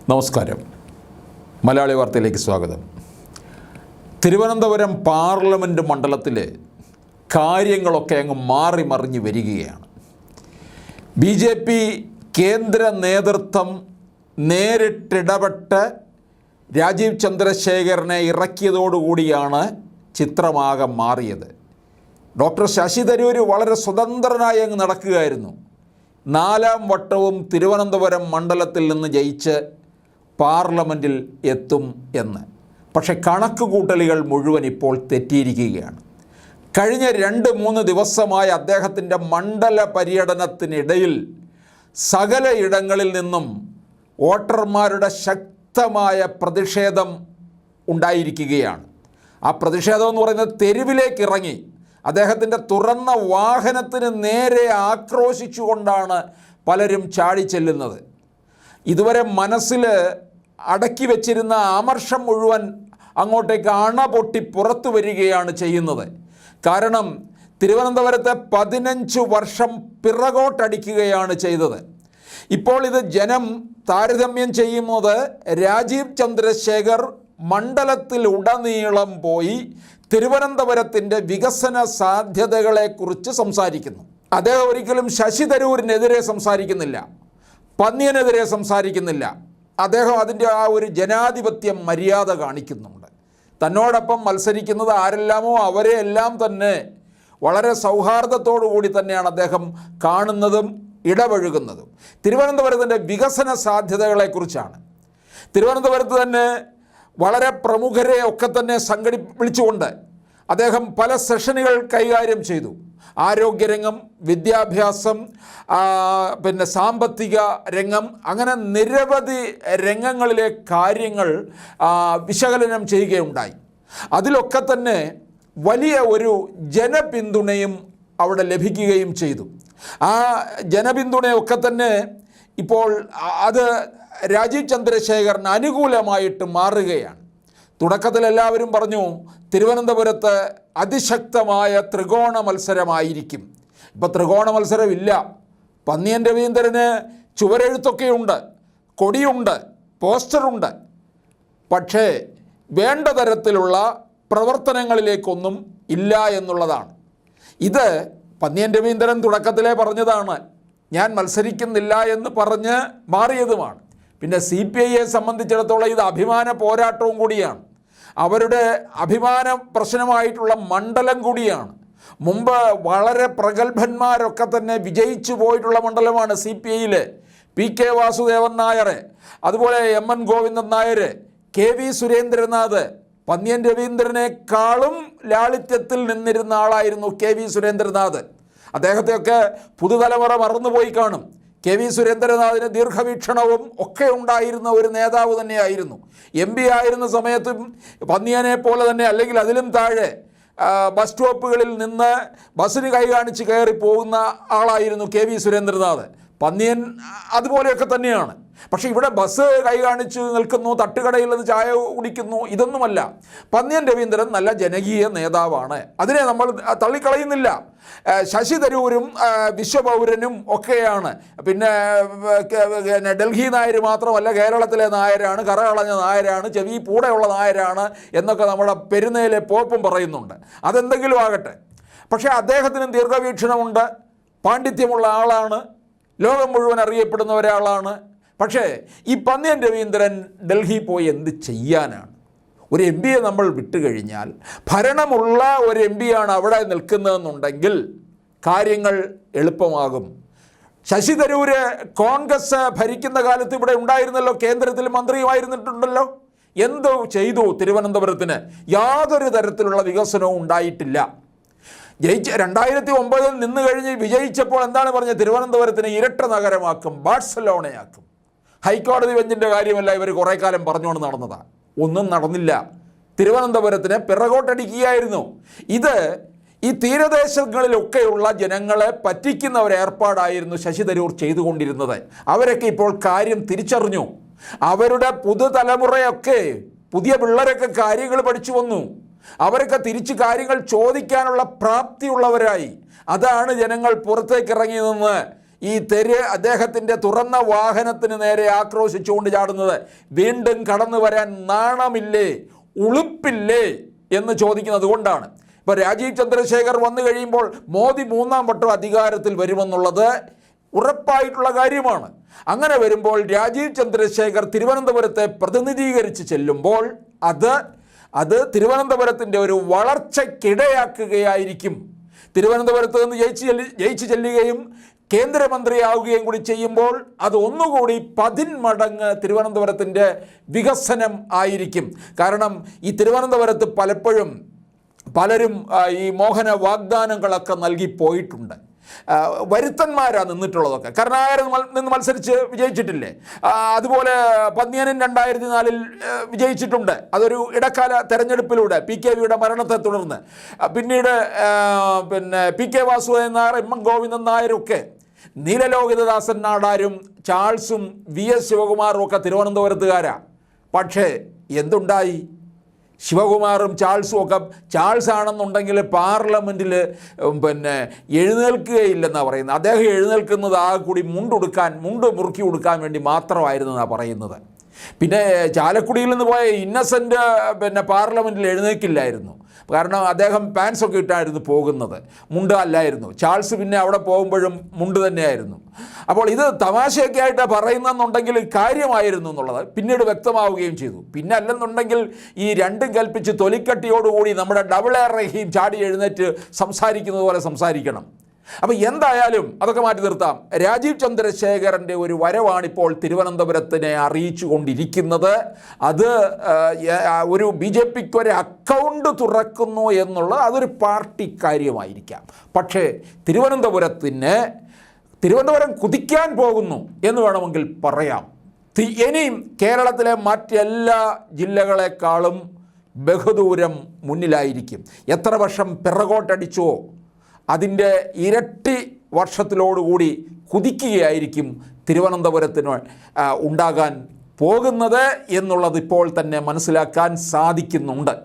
നമസ്കാരം. മലയാളി വാർത്തയിലേക്ക് സ്വാഗതം. തിരുവനന്തപുരം പാർലമെൻറ്റ് മണ്ഡലത്തിൽ കാര്യങ്ങളൊക്കെ അങ്ങ് മാറി മറിഞ്ഞ് വരികയാണ്. BJP കേന്ദ്ര നേതൃത്വം നേരിട്ടിടപെട്ട് രാജീവ് ചന്ദ്രശേഖരനെ ഇറക്കിയതോടുകൂടിയാണ് ചിത്രമാകെ മാറിയത്. ഡോക്ടർ ശശി തരൂർ വളരെ സ്വതന്ത്രനായി അങ്ങ് നടക്കുകയായിരുന്നു. 4ാം വട്ടവും തിരുവനന്തപുരം മണ്ഡലത്തിൽ നിന്ന് ജയിച്ച് പാർലമെൻറ്റിൽ എത്തും എന്ന്. പക്ഷേ കണക്കുകൂട്ടലുകൾ മുഴുവൻ ഇപ്പോൾ തെറ്റിയിരിക്കുകയാണ്. കഴിഞ്ഞ 2-3 ദിവസമായി അദ്ദേഹത്തിൻ്റെ മണ്ഡല പര്യടനത്തിനിടയിൽ സകല ഇടങ്ങളിൽ നിന്നും വോട്ടർമാരുടെ ശക്തമായ പ്രതിഷേധം ഉണ്ടായിരിക്കുകയാണ്. ആ പ്രതിഷേധം എന്ന് പറയുന്നത് തെരുവിലേക്ക് ഇറങ്ങി അദ്ദേഹത്തിൻ്റെ തുറന്ന വാഹനത്തിന് നേരെ ആക്രോശിച്ചുകൊണ്ടാണ് പലരും ചാടിച്ചെല്ലുന്നത്. ഇതുവരെ മനസ്സിൽ അടക്കി വച്ചിരുന്ന ആമർഷം മുഴുവൻ അങ്ങോട്ടേക്ക് അണ പൊട്ടി പുറത്തു വരികയാണ് ചെയ്യുന്നത്. കാരണം തിരുവനന്തപുരത്തെ 15 വർഷം പിറകോട്ടടിക്കുകയാണ് ചെയ്തത്. ഇപ്പോൾ ഇത് ജനം താരതമ്യം ചെയ്യുന്നത് രാജീവ് ചന്ദ്രശേഖർ മണ്ഡലത്തിലുടനീളം പോയി തിരുവനന്തപുരത്തിൻ്റെ വികസന സാധ്യതകളെക്കുറിച്ച് സംസാരിക്കുന്നു. അദ്ദേഹം ഒരിക്കലും ശശി തരൂരിനെതിരെ സംസാരിക്കുന്നില്ല, പന്നിയനെതിരെ സംസാരിക്കുന്നില്ല. അദ്ദേഹം അതിൻ്റെ ആ ഒരു ജനാധിപത്യ മര്യാദ കാണിക്കുന്നുണ്ട്. തന്നോടൊപ്പം മത്സരിക്കുന്നത് ആരെല്ലാമോ അവരെ എല്ലാം തന്നെ വളരെ സൗഹാർദ്ദത്തോടു കൂടി തന്നെയാണ് അദ്ദേഹം കാണുന്നതും ഇടപഴകുന്നതും. തിരുവനന്തപുരത്തിൻ്റെ വികസന സാധ്യതകളെക്കുറിച്ചാണ്. തിരുവനന്തപുരത്ത് തന്നെ വളരെ പ്രമുഖരെ ഒക്കെ തന്നെ വിളിച്ചുകൊണ്ട് അദ്ദേഹം പല സെഷനുകൾ കൈകാര്യം ചെയ്തു. ആരോഗ്യരംഗം, വിദ്യാഭ്യാസം, സാമ്പത്തിക രംഗം, അങ്ങനെ നിരവധി രംഗങ്ങളിലെ കാര്യങ്ങൾ വിശകലനം ചെയ്യുകയുണ്ടായി. അതിലൊക്കെ തന്നെ വലിയ ഒരു ജനപിന്തുണയും അവിടെ ലഭിക്കുകയും ചെയ്തു. ആ ജനപിന്തുണയൊക്കെ തന്നെ ഇപ്പോൾ അത് രാജീവ് ചന്ദ്രശേഖറിന് അനുകൂലമായിട്ട് മാറുകയാണ്. തുടക്കത്തിൽ എല്ലാവരും പറഞ്ഞു തിരുവനന്തപുരത്ത് അതിശക്തമായ ത്രികോണ മത്സരമായിരിക്കും. ഇപ്പോൾ ത്രികോണ മത്സരമില്ല. പന്നിയൻ രവീന്ദ്രന് ചുവരെഴുത്തൊക്കെയുണ്ട്, കൊടിയുണ്ട്, പോസ്റ്ററുണ്ട്. പക്ഷേ വേണ്ട തരത്തിലുള്ള പ്രവർത്തനങ്ങളിലേക്കൊന്നും ഇല്ല എന്നുള്ളതാണ്. ഇത് പന്നിയൻ രവീന്ദ്രൻ തുടക്കത്തിലേ പറഞ്ഞതാണ്. ഞാൻ മത്സരിക്കുന്നില്ല എന്ന് പറഞ്ഞ് മാറിയതുമാണ്. പിന്നെ CPIയെ സംബന്ധിച്ചിടത്തോളം ഇത് അഭിമാന പോരാട്ടവും കൂടിയാണ്. അവരുടെ അഭിമാന പ്രശ്നമായിട്ടുള്ള മണ്ഡലം കൂടിയാണ്. മുമ്പ് വളരെ പ്രഗത്ഭന്മാരൊക്കെ തന്നെ വിജയിച്ചു പോയിട്ടുള്ള മണ്ഡലമാണ് CPIയിലെ PK വാസുദേവൻ നായർ, അതുപോലെ MN ഗോവിന്ദൻ നായർ, KV സുരേന്ദ്രനാഥ്. പന്നിയൻ രവീന്ദ്രനേക്കാളും ലാളിത്യത്തിൽ നിന്നിരുന്ന ആളായിരുന്നു KV സുരേന്ദ്രനാഥ്. അദ്ദേഹത്തെയൊക്കെ പുതുതലമുറ മറന്നുപോയി കാണും. KV സുരേന്ദ്രനാഥിന് ദീർഘവീക്ഷണവും ഒക്കെ ഉണ്ടായിരുന്ന ഒരു നേതാവ് തന്നെയായിരുന്നു. MP ആയിരുന്ന സമയത്തും പന്നിയനെ പോലെ തന്നെ അല്ലെങ്കിൽ അതിലും താഴെ ബസ് സ്റ്റോപ്പുകളിൽ നിന്ന് ബസ്സിന് കൈ കാണിച്ച് കയറി പോകുന്ന ആളായിരുന്നു KV സുരേന്ദ്രനാഥ്. പന്നിയൻ അതുപോലെയൊക്കെ തന്നെയാണ്. പക്ഷേ ഇവിടെ ബസ് കൈ കാണിച്ച് നിൽക്കുന്നു, തട്ടുകടയിൽ നിന്ന് ചായ കുടിക്കുന്നു, ഇതൊന്നുമല്ല. പന്നിയൻ രവീന്ദ്രൻ നല്ല ജനകീയ നേതാവാണ്, അതിനെ നമ്മൾ തള്ളിക്കളയുന്നില്ല. ശശി തരൂരും വിശ്വപൗരനും ഒക്കെയാണ്. പിന്നെ ഡൽഹി നായർ മാത്രമല്ല, കേരളത്തിലെ നായരാണ്, കറകളഞ്ഞ നായരാണ്, ചെവി പൂടെയുള്ള നായരാണ് എന്നൊക്കെ നമ്മുടെ പെരുന്നയിലെ പോപ്പും പറയുന്നുണ്ട്. അതെന്തെങ്കിലും ആകട്ടെ. പക്ഷേ അദ്ദേഹത്തിനും ദീർഘവീക്ഷണമുണ്ട്, പാണ്ഡിത്യമുള്ള ആളാണ്, ലോകം മുഴുവൻ അറിയപ്പെടുന്ന ഒരാളാണ്. പക്ഷേ ഈ പന്നിയൻ രവീന്ദ്രൻ ഡൽഹി പോയി എന്ത് ചെയ്യാനാണ്? ഒരു MP-യെ നമ്മൾ വിട്ടുകഴിഞ്ഞാൽ, ഭരണമുള്ള ഒരു MP-യാണ് അവിടെ നിൽക്കുന്നതെന്നുണ്ടെങ്കിൽ കാര്യങ്ങൾ എളുപ്പമാകും. ശശി തരൂര് കോൺഗ്രസ് ഭരിക്കുന്ന കാലത്ത് ഇവിടെ ഉണ്ടായിരുന്നല്ലോ, കേന്ദ്രത്തിൽ മന്ത്രിയുമായിരുന്നിട്ടുണ്ടല്ലോ. എന്തോ ചെയ്തു തിരുവനന്തപുരത്തിന്? യാതൊരു തരത്തിലുള്ള വികസനവും ഉണ്ടായിട്ടില്ല. 2009 നിന്ന് കഴിഞ്ഞ് വിജയിച്ചപ്പോൾ എന്താണ് പറഞ്ഞത്? തിരുവനന്തപുരത്തിന് ഇരട്ട നഗരമാക്കും, ബാഴ്സലോണയാക്കും. ഹൈക്കോടതി ബെഞ്ചിൻ്റെ കാര്യമല്ല ഇവർ കുറേ കാലം പറഞ്ഞുകൊണ്ട് നടന്നതാണ്. ഒന്നും നടന്നില്ല. തിരുവനന്തപുരത്തിന് പിറകോട്ടടിക്കുകയായിരുന്നു. ഇത് ഈ തീരദേശങ്ങളിലൊക്കെയുള്ള ജനങ്ങളെ പറ്റിക്കുന്ന ഒരു ഏർപ്പാടായിരുന്നു ശശി തരൂർ ചെയ്തുകൊണ്ടിരുന്നത്. അവരൊക്കെ ഇപ്പോൾ കാര്യം തിരിച്ചറിഞ്ഞു. അവരുടെ പുതുതലമുറയൊക്കെ, പുതിയ പിള്ളേരൊക്കെ കാര്യങ്ങൾ പഠിച്ചു വന്നു. അവരൊക്കെ തിരിച്ച് കാര്യങ്ങൾ ചോദിക്കാനുള്ള പ്രാപ്തിയുള്ളവരായി. അതാണ് ജനങ്ങൾ പുറത്തേക്ക് ഇറങ്ങി നിന്ന് അദ്ദേഹത്തിൻ്റെ തുറന്ന വാഹനത്തിന് നേരെ ആക്രോശിച്ചുകൊണ്ട് ചാടുന്നത്? വീണ്ടും കടന്നു വരാൻ നാണമില്ലേ, ഉളുപ്പില്ലേ എന്ന് ചോദിക്കുന്നത് കൊണ്ടാണ്. ഇപ്പോൾ രാജീവ് ചന്ദ്രശേഖർ വന്നു കഴിയുമ്പോൾ മോദി 3ാം വട്ടം അധികാരത്തിൽ വരുമെന്നുള്ളത് ഉറപ്പായിട്ടുള്ള കാര്യമാണ്. അങ്ങനെ വരുമ്പോൾ രാജീവ് ചന്ദ്രശേഖർ തിരുവനന്തപുരത്തെ പ്രതിനിധീകരിച്ച് ചെല്ലുമ്പോൾ അത് തിരുവനന്തപുരത്തിൻ്റെ ഒരു വളർച്ചയ്ക്കിടയാക്കുകയായിരിക്കും. തിരുവനന്തപുരത്ത് നിന്ന് ജയിച്ച് ചെല്ലുകയും കേന്ദ്രമന്ത്രിയാവുകയും കൂടി ചെയ്യുമ്പോൾ അത് ഒന്നുകൂടി 10 മടങ്ങ് തിരുവനന്തപുരത്തിൻ്റെ വികസനം ആയിരിക്കും. കാരണം ഈ തിരുവനന്തപുരത്ത് പലരും ഈ മോഹന വാഗ്ദാനങ്ങളൊക്കെ നൽകി പോയിട്ടുണ്ട്. വരുത്തന്മാരാണ് നിന്നിട്ടുള്ളതൊക്കെ. കരുണാകരൻ നിന്ന് മത്സരിച്ച് വിജയിച്ചിട്ടില്ലേ? അതുപോലെ പന്ന്യനും 2004 വിജയിച്ചിട്ടുണ്ട്. അതൊരു ഇടക്കാല തെരഞ്ഞെടുപ്പിലൂടെ PKവിയുടെ മരണത്തെ തുടർന്ന്. പിന്നീട് PK Vasudevan Nair, M Govindan നായരൊക്കെ, Neelalohithadasan നാടാരും ചാൾസും VS ശിവകുമാറും ഒക്കെ തിരുവനന്തപുരത്തുകാരാ. പക്ഷേ എന്തുണ്ടായി? ശിവകുമാറും ചാൾസും ഒക്കെ, ചാൾസ് ആണെന്നുണ്ടെങ്കിൽ പാർലമെൻറ്റിൽ എഴുന്നേൽക്കുകയില്ലെന്നാണ് പറയുന്നത്. അദ്ദേഹം എഴുന്നേൽക്കുന്നത് ആ കൂടി മുണ്ട് മുറുക്കി കൊടുക്കാൻ വേണ്ടി മാത്രമായിരുന്നെന്നാണ് പറയുന്നത്. പിന്നെ ചാലക്കുടിയിൽ നിന്ന് പോയ ഇന്നസെൻ്റ് പാർലമെൻറ്റിൽ എഴുന്നേൽക്കില്ലായിരുന്നു. കാരണം അദ്ദേഹം പാൻസൊക്കെ ഇട്ടായിരുന്നു പോകുന്നത്, മുണ്ട് അല്ലായിരുന്നു. ചാൾസ് പിന്നെ അവിടെ പോകുമ്പോഴും മുണ്ട് തന്നെയായിരുന്നു. അപ്പോൾ ഇത് തമാശയൊക്കെ ആയിട്ടാണ് പറയുന്നതെന്നുണ്ടെങ്കിൽ കാര്യമായിരുന്നു എന്നുള്ളത് പിന്നീട് വ്യക്തമാവുകയും ചെയ്തു. പിന്നെ അല്ലെന്നുണ്ടെങ്കിൽ ഈ രണ്ടും കൽപ്പിച്ച് തൊലിക്കട്ടിയോടുകൂടി നമ്മുടെ ഡബിൾ എ റഹീം ചാടി എഴുന്നേറ്റ് സംസാരിക്കുന്നത് പോലെ സംസാരിക്കണം. അപ്പോൾ എന്തായാലും അതൊക്കെ മാറ്റി നിർത്താം. രാജീവ് ചന്ദ്രശേഖരൻ്റെ ഒരു വരവാണിപ്പോൾ തിരുവനന്തപുരത്തിനെ അറിയിച്ചു കൊണ്ടിരിക്കുന്നത്. അത് ഒരു BJPക്ക് ഒരു അക്കൗണ്ട് തുറക്കുന്നു എന്നുള്ളത് അതൊരു പാർട്ടി കാര്യമായിരിക്കാം. പക്ഷേ തിരുവനന്തപുരം കുതിക്കാൻ പോകുന്നു എന്ന് വേണമെങ്കിൽ പറയാം. ഇനിയും കേരളത്തിലെ മറ്റെല്ലാ ജില്ലകളെക്കാളും ബഹുദൂരം മുന്നിലായിരിക്കും. എത്ര വർഷം പിറകോട്ടടിച്ചോ അതിൻ്റെ ഇരട്ടി വർഷത്തിലോടുകൂടി കുതിക്കുകയായിരിക്കും തിരുവനന്തപുരത്തിന് ഉണ്ടാകാൻ പോകുന്നത് എന്നുള്ളത് ഇപ്പോൾ തന്നെ മനസ്സിലാക്കാൻ സാധിക്കുന്നുണ്ട്.